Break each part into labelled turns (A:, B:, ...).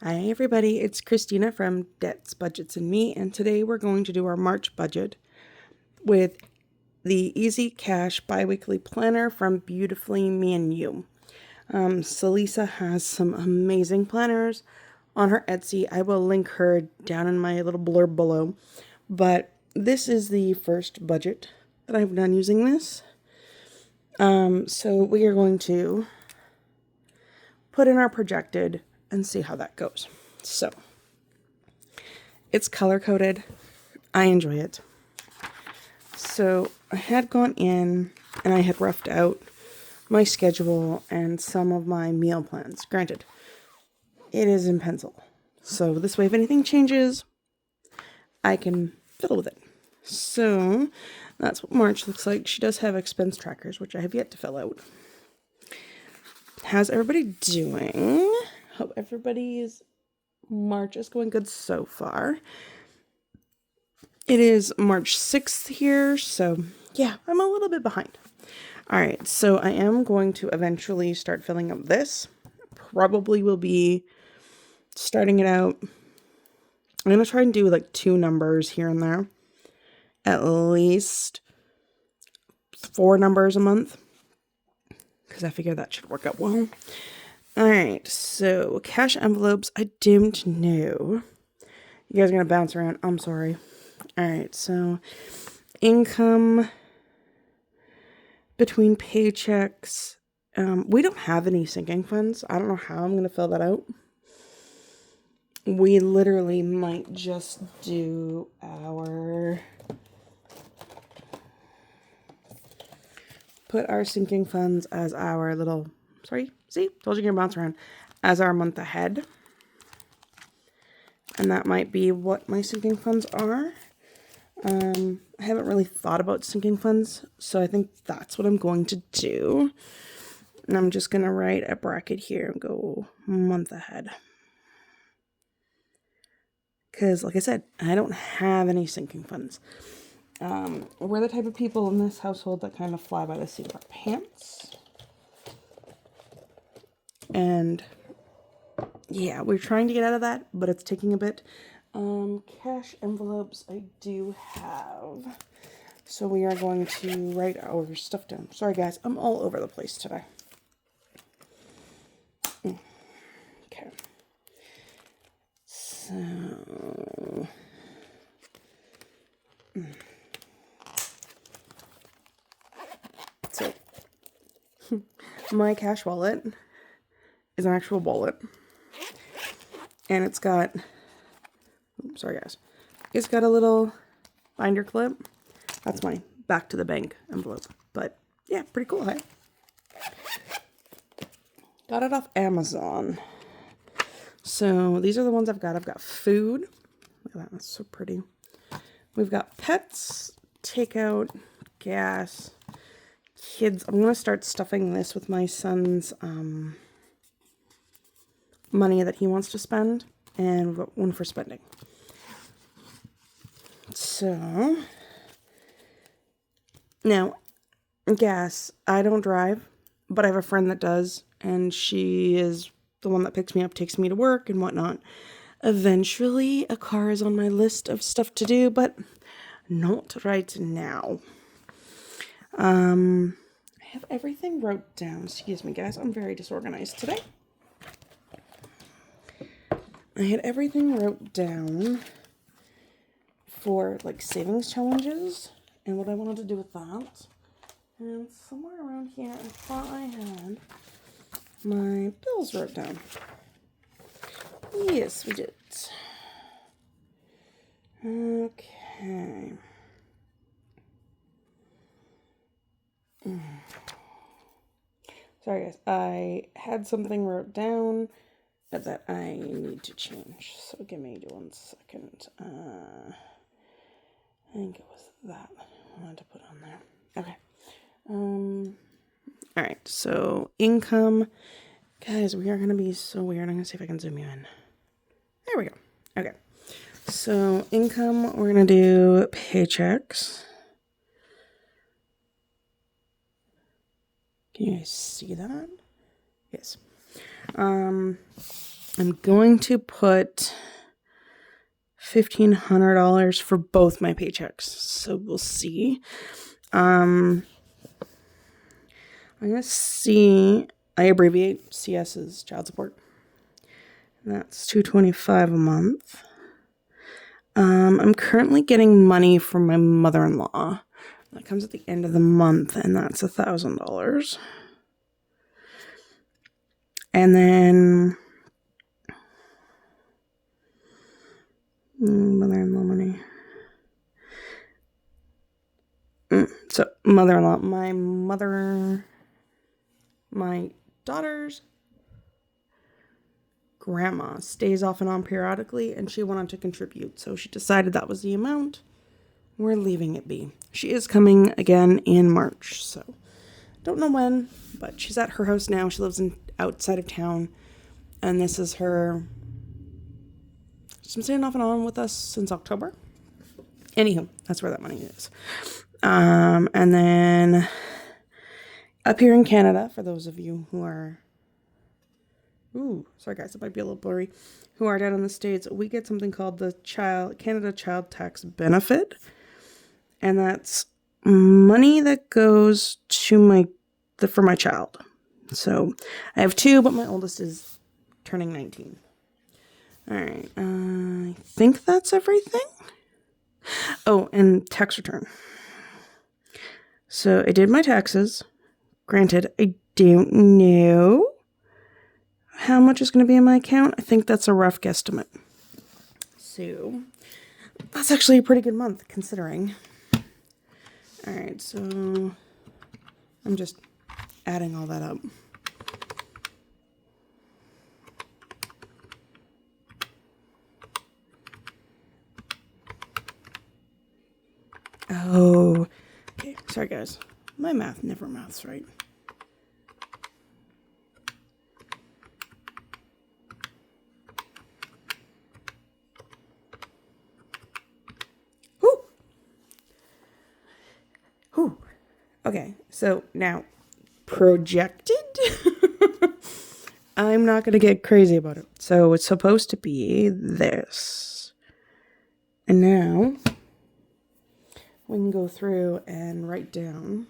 A: Hi everybody, it's Christina from DebtBudgets&Me, and today we're going to do our March budget with the Easy Cash Biweekly Planner from Beautifully Me and You. Celisa has some amazing planners on her Etsy. I will link her down in my little blurb below, but this is the first budget that I've done using this. So we are going to put in our projected and see how that goes. So it's color coded. I enjoy it. So I had gone in and I had roughed out my schedule and some of my meal plans. Granted, it is in pencil. So this way, if anything changes, I can fiddle with it. So that's what March looks like. She does have expense trackers, which I have yet to fill out. How's everybody doing? Hope everybody's March is going good so far. It is March 6th here, so yeah, I'm a little bit behind. All right, so I am going to eventually start filling up this. Probably will be starting it out. I'm going to try and do like 2 numbers here and there. At least 4 numbers a month, because I figure that should work out well. All right, so cash envelopes, I didn't know. You guys are going to bounce around. I'm sorry. All right, so income between paychecks. We don't have any sinking funds. I don't know how I'm going to fill that out. We literally might just do put our sinking funds as our little, told you you're going to bounce around, as our month ahead. And that might be what my sinking funds are. I haven't really thought about sinking funds, so I think that's what I'm going to do. And I'm just going to write a bracket here and go month ahead. Because, like I said, I don't have any sinking funds. We're the type of people in this household that kind of fly by the seat of our pants. And yeah, we're trying to get out of that, but it's taking a bit. Cash envelopes I do have. So we are going to write our stuff down. Sorry guys, I'm all over the place today. Okay. So my cash wallet is an actual wallet. And it's got, sorry guys, it's got a little binder clip. That's my back to the bank envelope. But yeah, pretty cool, hey? Got it off Amazon. So these are the ones I've got. I've got food. Look at that, that's so pretty. We've got pets, takeout, gas, kids. I'm going to start stuffing this with my son's money that he wants to spend, and we've got one for spending. So now, gas, I don't drive, but I have a friend that does, and she is the one that picks me up, takes me to work and whatnot. Eventually, a car is on my list of stuff to do, but not right now. I have everything wrote down. Excuse me, guys. I'm very disorganized today. I had everything wrote down for like savings challenges and what I wanted to do with that. And somewhere around here, I thought I had my bills wrote down. Yes, we did. Okay. Sorry guys, I had something wrote down that I need to change. So give me 1 second. I think it was that I wanted to put on there. Okay. All right. So income, guys, we are gonna be so weird. I'm gonna see if I can zoom you in. There we go. Okay. So income, we're gonna do paychecks. Can you guys see that? Yes. I'm going to put $1,500 for both my paychecks. So we'll see. I'm going to see, I abbreviate CS's child support. And that's $225 a month. I'm currently getting money from my mother-in-law. That comes at the end of the month, and that's $1,000. And then mother-in-law money. So mother-in-law, my daughter's grandma stays off and on periodically, and she wanted to contribute, so she decided that was the amount. We're leaving it be. She is coming again in March, so don't know when, but she's at her house now. She lives outside of town, and this is her. She's been staying off and on with us since October. Anywho, that's where that money is. And then up here in Canada, for those of you who are, sorry guys, it might be a little blurry, who are down in the States, we get something called the Canada Child Tax Benefit. And that's money that goes to for my child. So I have 2, but my oldest is turning 19. All right. I think that's everything. Oh, and tax return. So I did my taxes. Granted, I don't know how much is going to be in my account. I think that's a rough guesstimate. So that's actually a pretty good month considering. All right, so I'm just adding all that up. Oh, okay. Sorry, guys. My math never maths right. Whew. Okay, so now projected. I'm not going to get crazy about it. So it's supposed to be this. And now we can go through and write down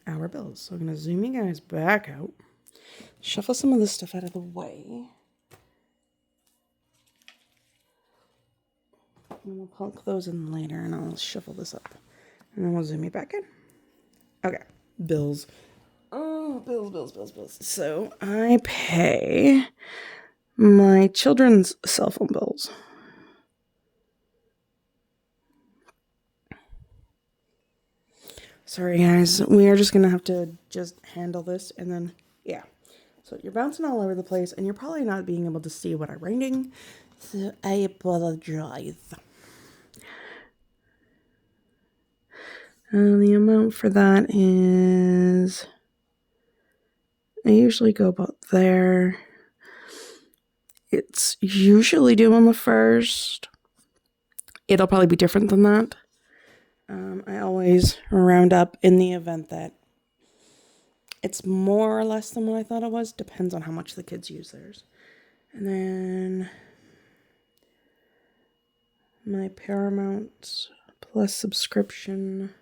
A: our bills. So I'm going to zoom you guys back out, shuffle some of this stuff out of the way. And we'll plunk those in later, and I'll shuffle this up. And then we'll zoom you back in. Okay, bills. Oh, bills. So I pay my children's cell phone bills. Sorry, guys. We are just going to have to just handle this, and then, yeah. So you're bouncing all over the place, and you're probably not being able to see what I'm writing. So I apologize. The amount for that is, I usually go about there. It's usually due on the 1st. It'll probably be different than that. I always round up in the event that it's more or less than what I thought it was. Depends on how much the kids use theirs. And then my Paramount Plus subscription,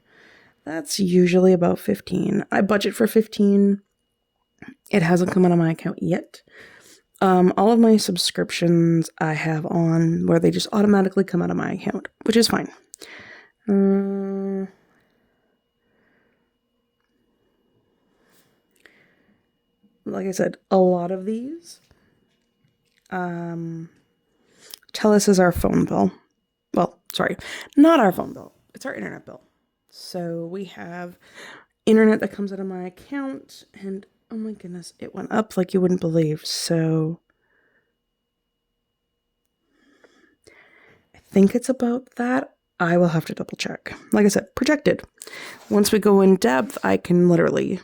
A: that's usually about $15. I budget for $15. It hasn't come out of my account yet. All of my subscriptions I have on where they just automatically come out of my account, which is fine. Like I said, a lot of these tell us is our phone bill. Well, sorry, not our phone bill. It's our internet bill. So we have internet that comes out of my account, and oh my goodness, it went up like you wouldn't believe. So I think it's about that. I will have to double check. Like I said, projected. Once we go in depth, I can literally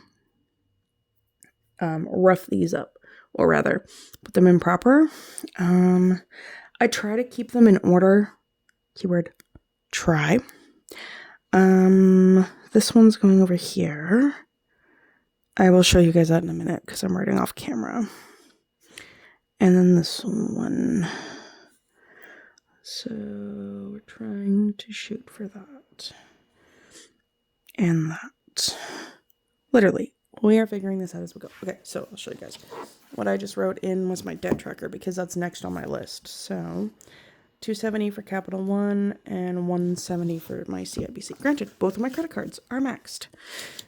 A: rough these up, or rather put them in proper. I try to keep them in order. Keyword try. This one's going over here. I will show you guys that in a minute because I'm writing off camera. And then this one. So we're trying to shoot for that. And that. Literally, we are figuring this out as we go. Okay, so I'll show you guys. What I just wrote in was my debt tracker because that's next on my list. So $270 for Capital One and $170 for my CIBC. Granted, both of my credit cards are maxed.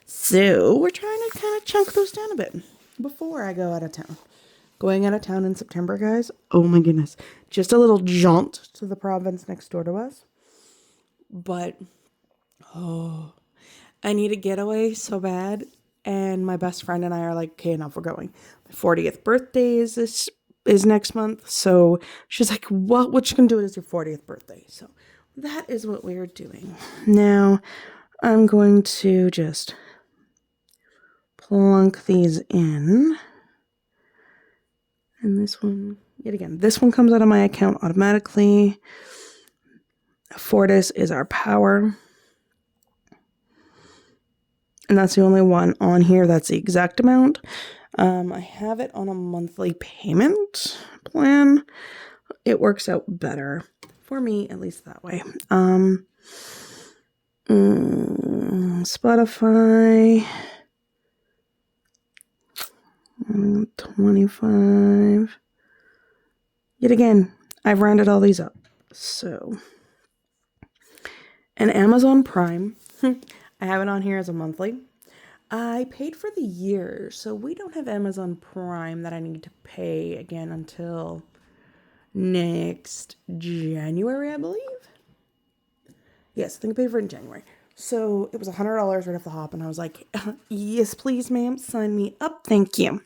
A: So we're trying to kind of chunk those down a bit before I go out of town. Going out of town in September, guys. Oh my goodness. Just a little jaunt to the province next door to us. But, I need a getaway so bad. And my best friend and I are like, okay, enough, we're going. My 40th birthday is next month. So she's like, what you can do is your 40th birthday. So that is what we are doing. Now, I'm going to just plunk these in. And this one, yet again, this one comes out of my account automatically. Fortis is our power. And that's the only one on here that's the exact amount. I have it on a monthly payment plan. It works out better for me, at least that way. Spotify, 25. Yet again, I've rounded all these up. So, and Amazon Prime. I have it on here as a monthly. I paid for the year, so we don't have Amazon Prime that I need to pay again until next January, I believe. Yes, I think I paid for it in January. So it was $100 right off the hop, and I was like, yes, please, ma'am, sign me up. Thank you.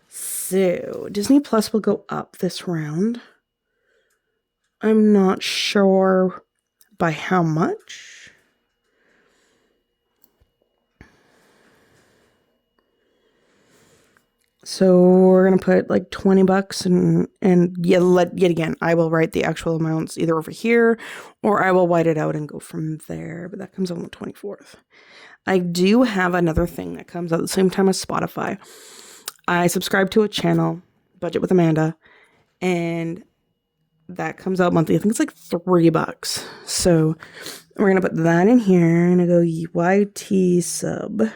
A: So Disney Plus will go up this round. I'm not sure by how much. So we're going to put like $20 and yet again, I will write the actual amounts either over here or I will white it out and go from there. But that comes on the 24th. I do have another thing that comes out at the same time as Spotify. I subscribe to a channel, Budget with Amanda, and that comes out monthly. I think it's like $3. So we're going to put that in here and I go YT sub.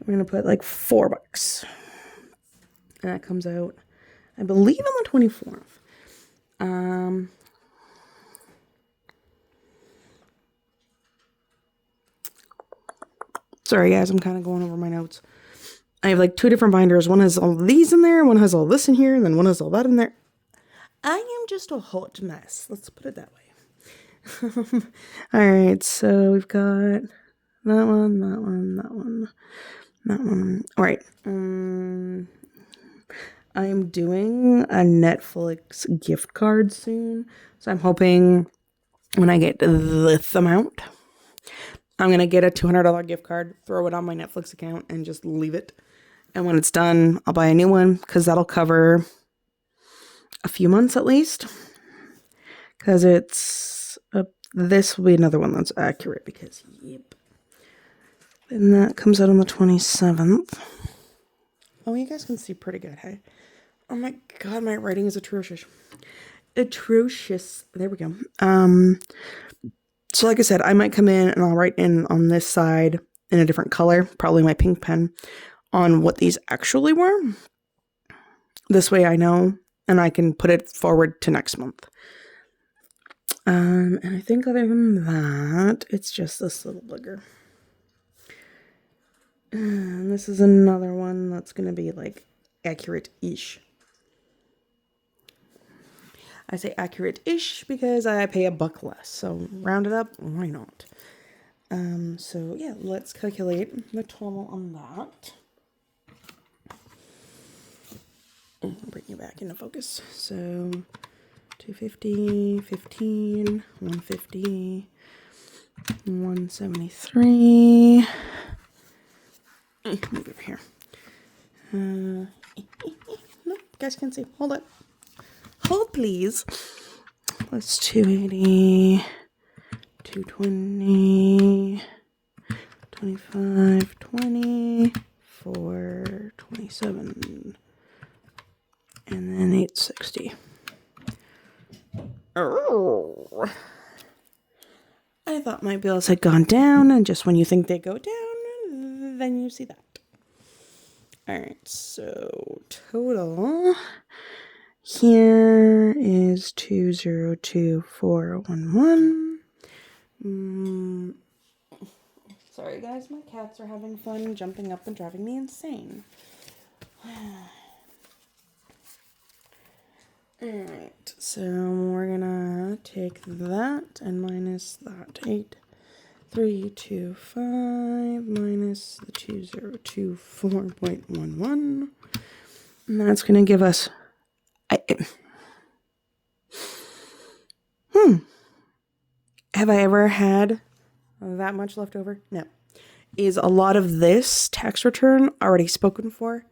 A: We're going to put like $4. And that comes out, I believe, on the 24th. Sorry, guys, I'm kind of going over my notes. I have like two different binders. One has all these in there, one has all this in here, and then one has all that in there. I am just a hot mess. Let's put it that way. All right, so we've got that one, that one, that one. That one. All right. I'm doing a Netflix gift card soon. So I'm hoping when I get this amount, I'm going to get a $200 gift card, throw it on my Netflix account, and just leave it. And when it's done, I'll buy a new one because that'll cover a few months at least. Because this will be another one that's accurate because, yep. And that comes out on the 27th. Oh, you guys can see pretty good, hey? Oh my god, my writing is atrocious. Atrocious. There we go. So like I said, I might come in and I'll write in on this side in a different color, probably my pink pen, on what these actually were. This way I know, and I can put it forward to next month. And I think other than that, it's just this little booger. And this is another one that's going to be like accurate-ish. I say accurate-ish because I pay $1 less. So round it up, why not? So yeah, let's calculate the total on that. I'll bring you back into focus. So 250, 15, 150, 173. Move over here. No, you guys can't see. Hold it. Hold, please. Plus 280, 220, 25, 20, 4, 27, and then 860. Oh. I thought my bills had gone down, and just when you think they go down, then you see that. All right, so total here is 202,411. Sorry, guys, my cats are having fun jumping up and driving me insane. Alright, so we're gonna take that and minus that. 8,325 minus the 2,024.11. And that's gonna give us have I ever had that much left over? No. Is a lot of this tax return already spoken for?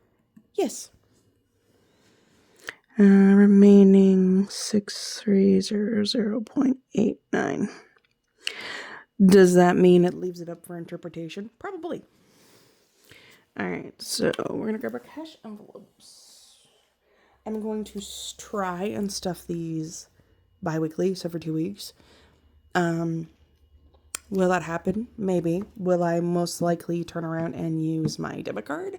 A: Yes. Remaining 6,300.89. Does that mean it leaves it up for interpretation? Probably. All right, so we're going to grab our cash envelopes. I'm going to try and stuff these bi-weekly, so for 2 weeks. Will that happen? Maybe. Will I most likely turn around and use my debit card?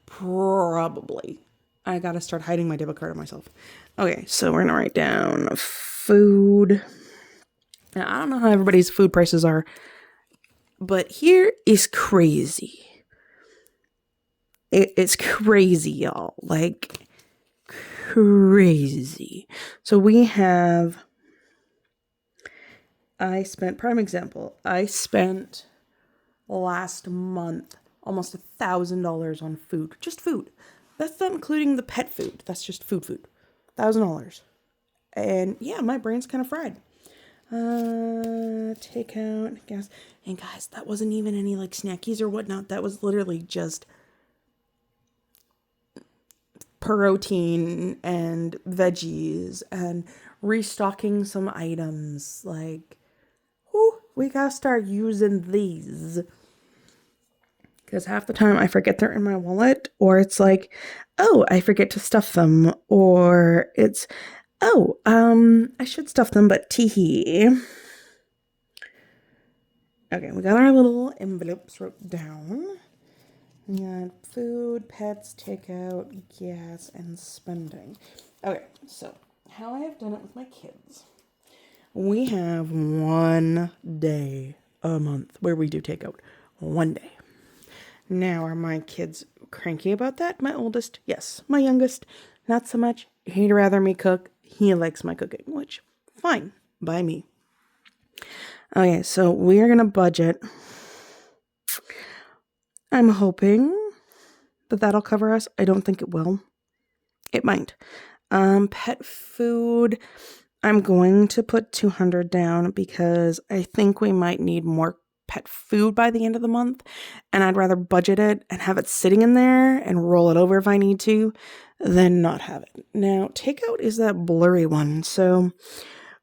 A: Probably. I gotta start hiding my debit card on myself. Okay, so we're gonna write down food. Now, I don't know how everybody's food prices are, but here is crazy. It's crazy, y'all. Like, crazy. So we have... prime example, I spent last month almost $1,000 on food. Just food. That's not including the pet food. That's just food. $1,000. And yeah, my brain's kind of fried. Takeout, gas. And guys, that wasn't even any like snackies or whatnot. That was literally just protein and veggies and restocking some items. Like, we gotta start using these. Because half the time I forget they're in my wallet, or it's like, oh, I forget to stuff them, or it's, oh, I should stuff them, but teehee. Okay, we got our little envelopes wrote down. We got food, pets, takeout, gas, and spending. Okay, so how I have done it with my kids. We have 1 day a month where we do takeout. 1 day. Now, are my kids cranky about that? My oldest, yes. My youngest, not so much. He'd rather me cook. He likes my cooking, which, fine, by me. Okay, so we are going to budget. I'm hoping that that'll cover us. I don't think it will. It might. Pet food, I'm going to put 200 down because I think we might need more pet food by the end of the month, and I'd rather budget it and have it sitting in there and roll it over if I need to than not have it. Now, takeout is that blurry one, so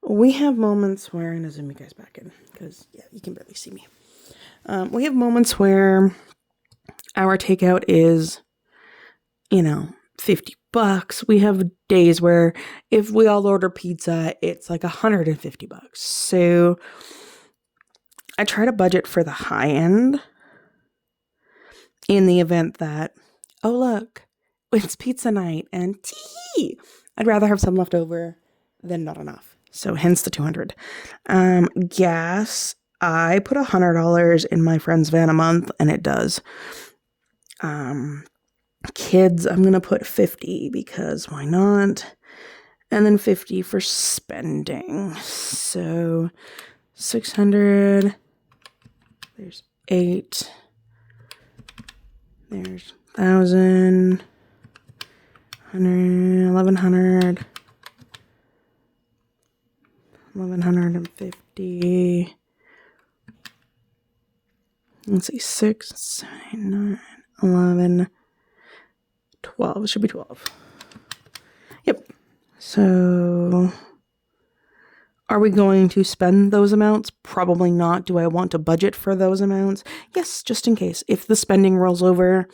A: we have moments where, and I'll zoom you guys back in because yeah, you can barely see me. We have moments where our takeout is, $50. We have days where if we all order pizza, it's like $150. So I try to budget for the high end in the event that, oh, look, it's pizza night and tea. I'd rather have some left over than not enough. So hence the 200. Gas, I put $100 in my friend's van a month, and it does. Kids, I'm going to put 50 because why not? And then 50 for spending. So 600. There's 8. There's 1,000. 1,100. 1,150. Let's see, 6, 7, 9, 11, 12. It should be 12. Yep. So Are we going to spend those amounts? Probably not. Do I want to budget for those amounts? Yes, just in case. If the spending rolls over,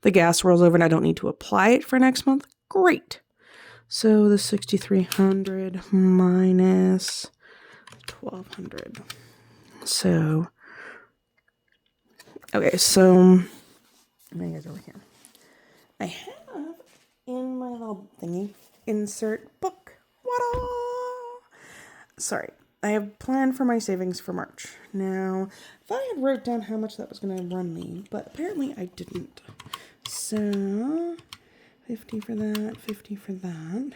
A: the gas rolls over and I don't need to apply it for next month, great. So the 6,300 minus 1,200. So, okay, so, you guys over here. I have in my little thingy, insert book. What? Sorry, I have planned for my savings for March. Now, I thought I had wrote down how much that was going to run me, but apparently I didn't. So, 50 for that, 50 for that.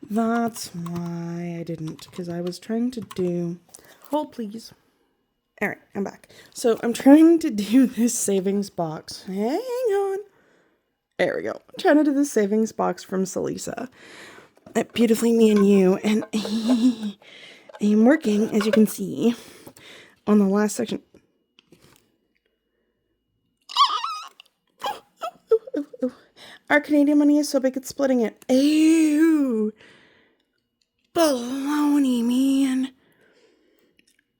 A: That's why I didn't, because I was trying to do... Hold, please. All right, I'm back. So I'm trying to do this savings box. Hang on. There we go. I'm trying to do this savings box from Salisa at Beautifully Me and You. And I am working, as you can see, on the last section. Our Canadian money is so big it's splitting it. Ew. Baloney, man.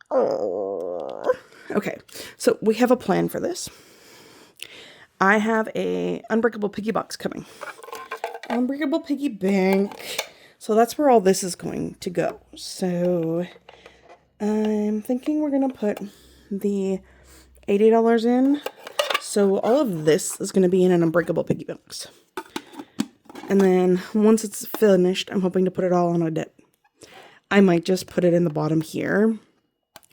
A: Oh. Okay, so we have a plan for this. I have a Unbreakable Piggy box coming. Unbreakable Piggy bank. So that's where all this is going to go. So I'm thinking we're going to put the $80 in. So all of this is going to be in an Unbreakable Piggy box. And then once it's finished, I'm hoping to put it all on a debt. I might just put it in the bottom here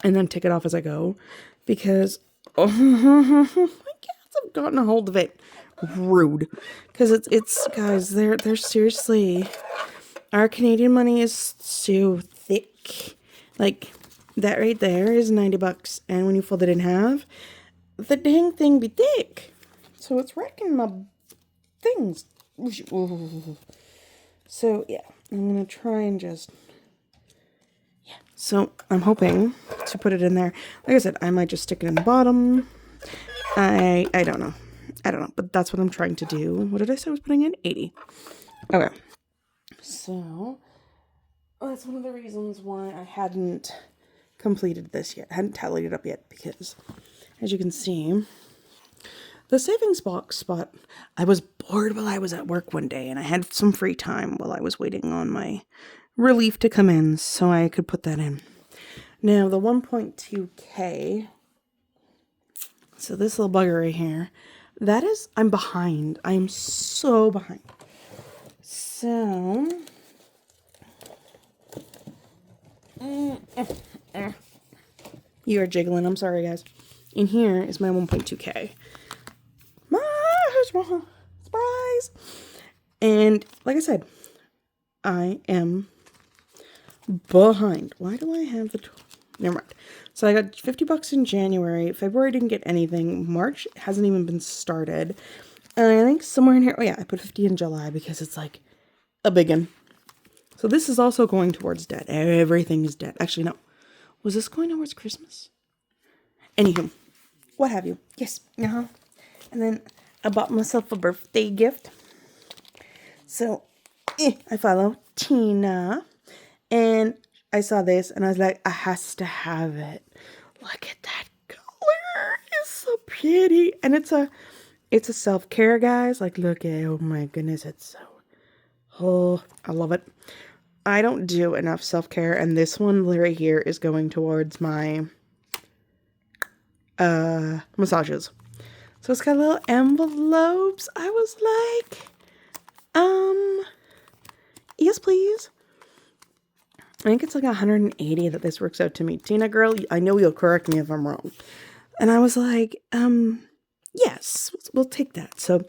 A: and then take it off as I go, because my cats have gotten a hold of it. Rude. Because it's guys, they're seriously, our Canadian money is so thick. Like, that right there is $90, and when you fold it in half, the dang thing be thick. So it's wrecking my things. So yeah, I'm gonna try and just... So I'm hoping to put it in there. Like I said, I might just stick it in the bottom. I don't know. I don't know, but that's what I'm trying to do. What did I say I was putting in? 80. Okay. So that's one of the reasons why I hadn't completed this yet. I hadn't tallied it up yet because, as you can see, the savings box spot, I was bored while I was at work one day and I had some free time while I was waiting on my relief to come in, so I could put that in. Now, the 1.2K, so this little bugger right here, that is, I'm behind. I am so behind. So, you are jiggling. I'm sorry, guys. In here is my 1.2K. Surprise! And, like I said, I am behind. Why do I have the... Never mind. So I got $50 in January. February didn't get anything. March hasn't even been started. And I think somewhere in here... Oh yeah, I put 50 in July because it's like a big one. So this is also going towards debt. Everything is debt. Actually, no. Was this going towards Christmas? Anywho, what have you. Yes. And then I bought myself a birthday gift. So I follow Tina. And I saw this and I was like, I has to have it. Look at that color. It's so pretty. And it's a self-care, guys. Like, look at, oh my goodness, it's so, oh, I love it. I don't do enough self-care, and this one right here is going towards my massages. So it's got little envelopes. I was like, yes, please. I think it's like 180 that this works out to me. Tina girl, I know you'll correct me if I'm wrong. And I was like, yes, we'll take that. So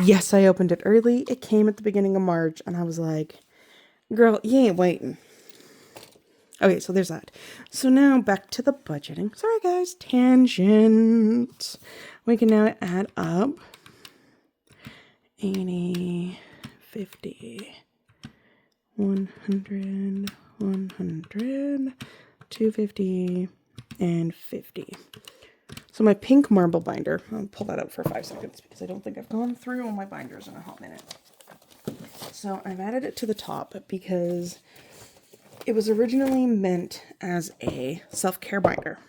A: yes, I opened it early. It came at the beginning of March and I was like, girl, you ain't waiting. Okay, so there's that. So now back to the budgeting. Sorry guys, tangent. We can now add up 80, 50, 100, 100, 250, and 50. So my pink marble binder, I'll pull that out for 5 seconds because I don't think I've gone through all my binders in a hot minute. So I've added it to the top because it was originally meant as a self-care binder.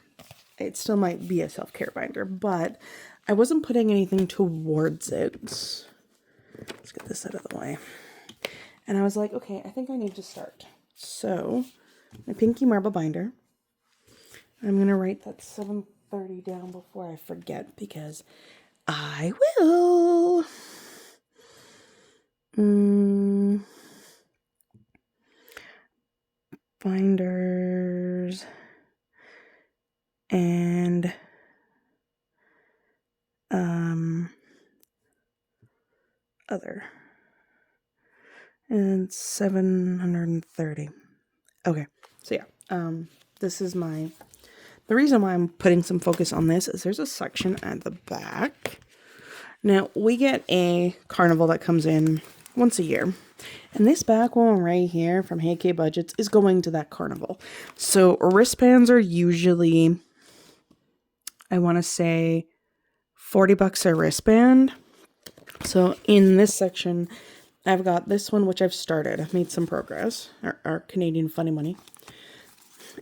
A: It still might be a self-care binder, but I wasn't putting anything towards it. Let's get this out of the way. And I was like, okay, I think I need to start. So my pinky marble binder. I'm going to write that 7:30 down before I forget because I will. Binders and other, and 730. Okay, so yeah, this is the reason why I'm putting some focus on this is there's a section at the back. Now we get a carnival that comes in once a year, and this back one right here from Hey K Budgets is going to that carnival. So wristbands are usually, I want to say, $40 a wristband. So in this section, I've got this one, which I've started. I've made some progress, our Canadian funny money.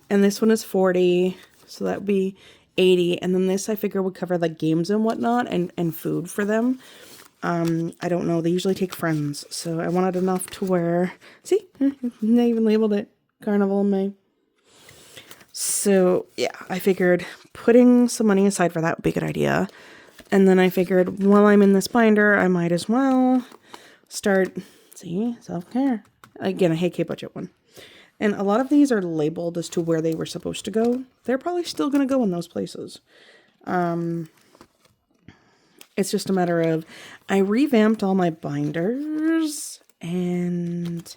A: And this one is 40, so that would be 80. And then this I figure would cover like games and whatnot and food for them. I don't know. They usually take friends. So I wanted enough to where, see, they even labeled it Carnival in May. So yeah, I figured putting some money aside for that would be a good idea. And then I figured while I'm in this binder, I might as well start, see, self-care. Again, a Hey K Budget one. And a lot of these are labeled as to where they were supposed to go. They're probably still going to go in those places. It's just a matter of, I revamped all my binders, and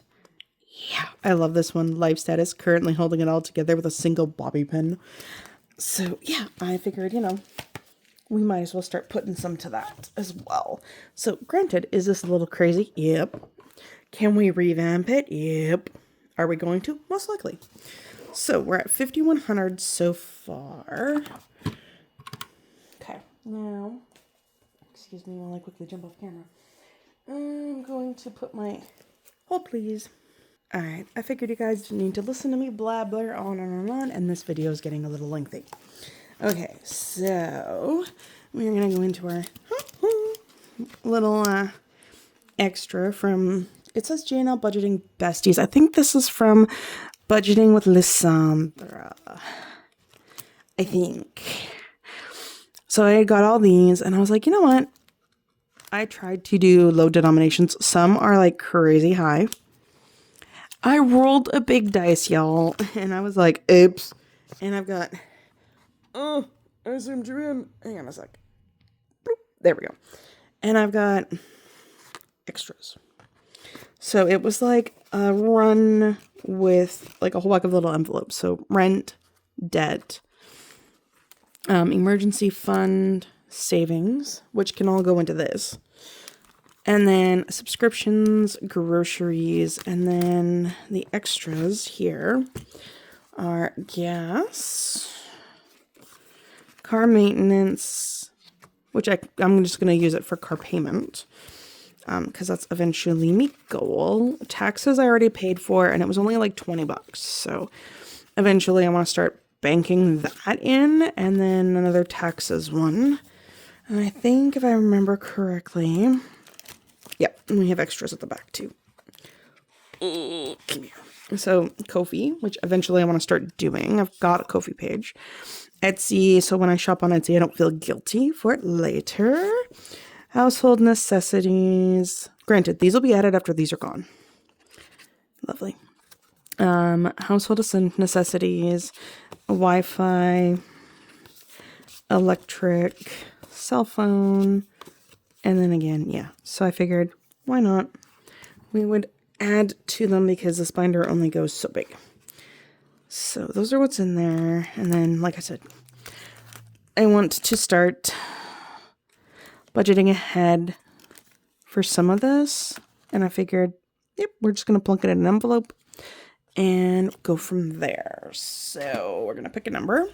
A: yeah, I love this one. Life status, currently holding it all together with a single bobby pin. So yeah, I figured, we might as well start putting some to that as well. So granted, is this a little crazy? Yep. Can we revamp it? Yep. Are we going to? Most likely. So we're at 5,100 so far. Okay, now, excuse me while I quickly jump off camera. I'm going to put my, hold please. All right, I figured you guys need to listen to me blabber on and on, and this video is getting a little lengthy. Okay, so we're going to go into our little extra from, it says JNL Budgeting Besties. I think this is from Budgeting with Lysandra. I think. So I got all these, and I was like, you know what? I tried to do low denominations. Some are like crazy high. I rolled a big dice, y'all, and I was like, oops. And I've got, I zoomed you in. Hang on a sec. Boop. There we go. And I've got extras. So it was like a run with like a whole whack of little envelopes. So rent, debt, emergency fund, savings, which can all go into this. And then subscriptions, groceries, and then the extras here are gas, car maintenance, which I'm just going to use it for car payment, because that's eventually my goal. Taxes I already paid for, and it was only like $20. So eventually I want to start banking that in, and then another taxes one. And I think if I remember correctly, yep, we have extras at the back too. So Ko-fi, which eventually I want to start doing. I've got a Ko-fi page. Etsy, so when I shop on Etsy, I don't feel guilty for it later. Household necessities. Granted, these will be added after these are gone. Lovely. Household necessities, Wi-Fi, electric, cell phone, and then again, yeah. So I figured, why not? We would add to them because this binder only goes so big. So those are what's in there. And then, like I said, I want to start budgeting ahead for some of this. And I figured, yep, we're just going to plunk it in an envelope and go from there. So we're going to pick a number.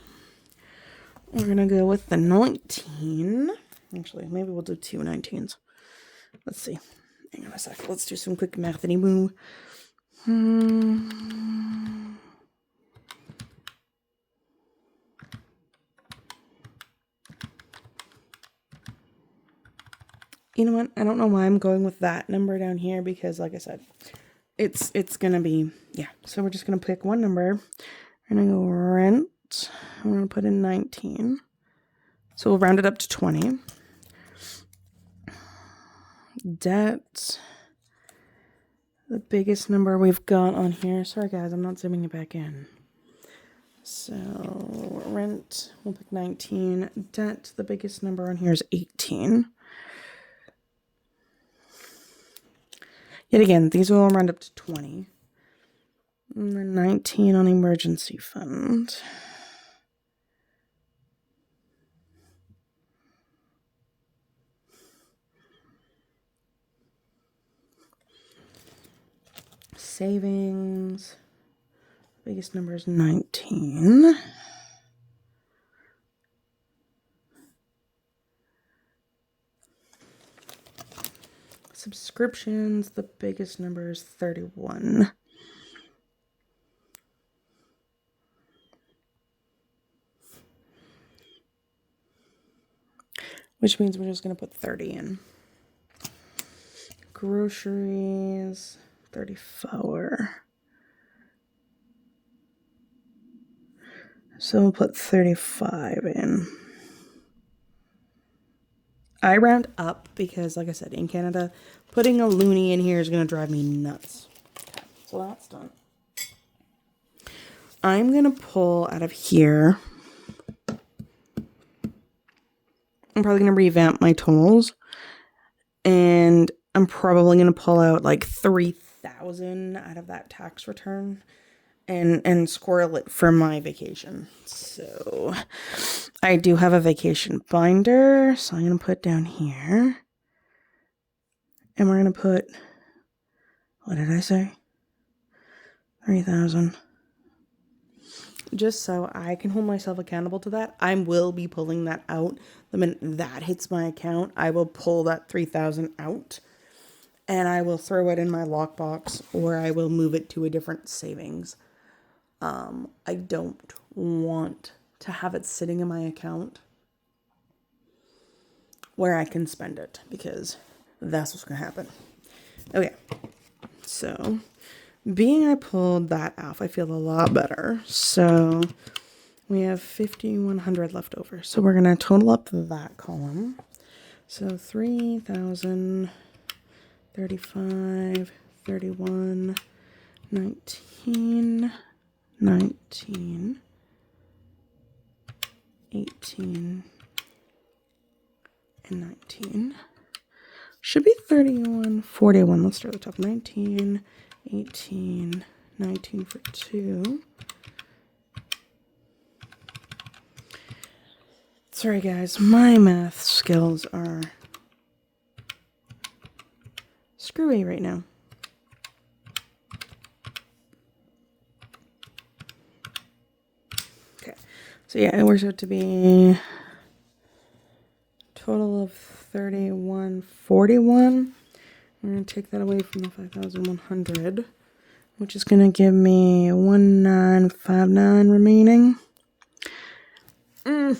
A: We're going to go with the 19. Actually, maybe we'll do two 19s. Let's see. Hang on a sec. Let's do some quick mathity moo. You know what? I don't know why I'm going with that number down here because, like I said, it's gonna be, yeah. So we're just gonna pick one number. We're gonna go rent. I'm gonna put in 19. So we'll round it up to 20. Debt. The biggest number we've got on here. Sorry guys, I'm not zooming it back in. So rent, we'll pick 19. Debt, the biggest number on here is 18. Yet again, these will all round up to 20. And then 19 on emergency fund. Savings, biggest number is 19. Subscriptions, the biggest number is 31. Which means we're just going to put 30 in. Groceries, 34. So we'll put 35 in. I round up because, like I said, in Canada, putting a loonie in here is going to drive me nuts. Okay, so that's done. I'm going to pull out of here. I'm probably going to revamp my totals. And I'm probably going to pull out like 3,000 out of that tax return and squirrel it for my vacation. So I do have a vacation binder. So I'm going to put down here. And we're going to put, what did I say? 3,000. Just so I can hold myself accountable to that. I will be pulling that out. The minute that hits my account, I will pull that 3,000 out. And I will throw it in my lockbox or I will move it to a different savings. I don't want to have it sitting in my account where I can spend it because that's what's going to happen. Okay, so being I pulled that off, I feel a lot better. So we have 5,100 left over. So we're going to total up that column. So 3,000, 35, 31, 19, 19, 18, and 19. Should be 31, 41. Let's start at the top. 19, 18, 19 for 2. Sorry guys, my math skills are screwy right now. Okay, so yeah, it works out to be total of 3141. I'm going to take that away from the 5,100, which is going to give me 1,959 remaining. So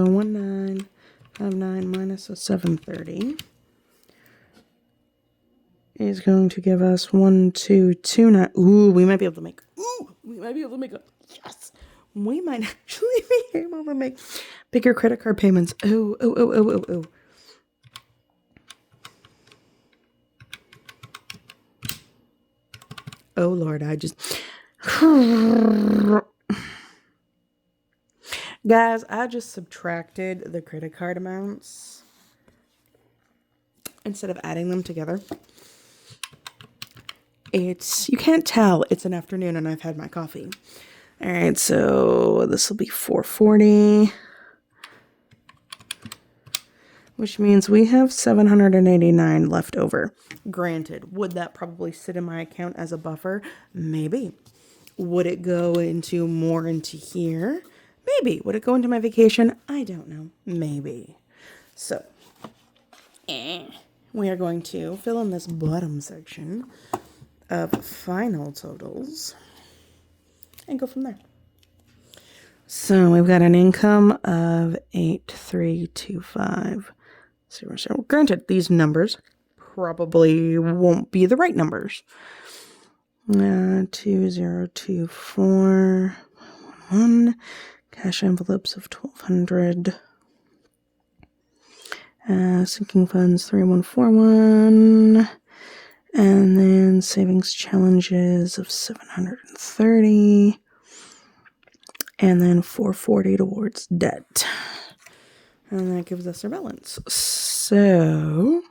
A: 1,959 minus a 730 is going to give us 1,229. Ooh, we might be able to make. Yes, we might actually be able to make bigger credit card payments. Oh. Oh Lord, guys, I just subtracted the credit card amounts instead of adding them together. You can't tell it's an afternoon and I've had my coffee. All right, so this will be 440, which means we have 789 left over. Granted, would that probably sit in my account as a buffer? Maybe. Would it go more into here? Maybe. Would it go into my vacation? I don't know. Maybe. So, we are going to fill in this bottom section of final totals and go from there. So we've got an income of 832500. Granted, these numbers probably won't be the right numbers. 2024 cash envelopes of 1200. Sinking funds 3141. And then savings challenges of 730. And then 440 towards debt. And that gives us our balance. So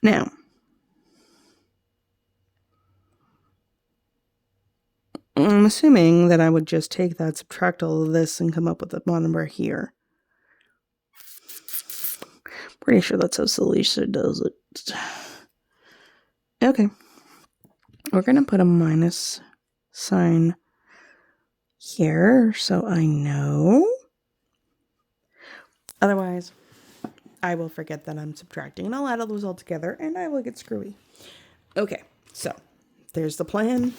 A: now, I'm assuming that I would just take that, subtract all of this, and come up with a number here. Pretty sure that's how Celicia does it. Okay. We're going to put a minus sign here so I know. Otherwise, I will forget that I'm subtracting, and I'll add all those all together, and I will get screwy. Okay, so there's the plan.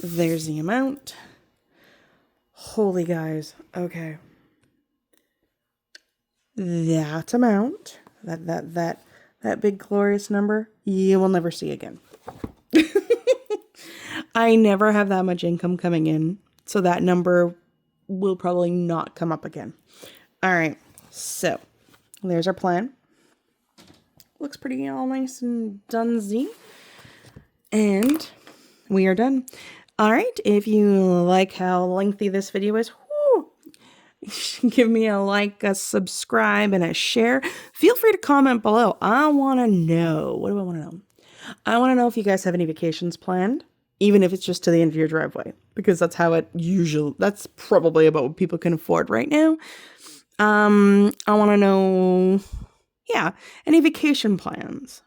A: There's the amount. Holy guys. Okay. That amount, that big glorious number, you will never see again. I never have that much income coming in, so that number will probably not come up again. All right, so there's our plan. Looks pretty all nice and dunzy. And we are done. All right, if you like how lengthy this video is, give me a like, a subscribe, and a share. Feel free to comment below. I want to know. What do I want to know? I want to know if you guys have any vacations planned, even if it's just to the end of your driveway, because that's how it usually, that's probably about what people can afford right now. I want to know, yeah, any vacation plans.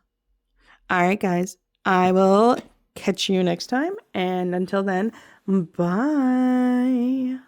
A: All right, guys, I will catch you next time. And until then, bye.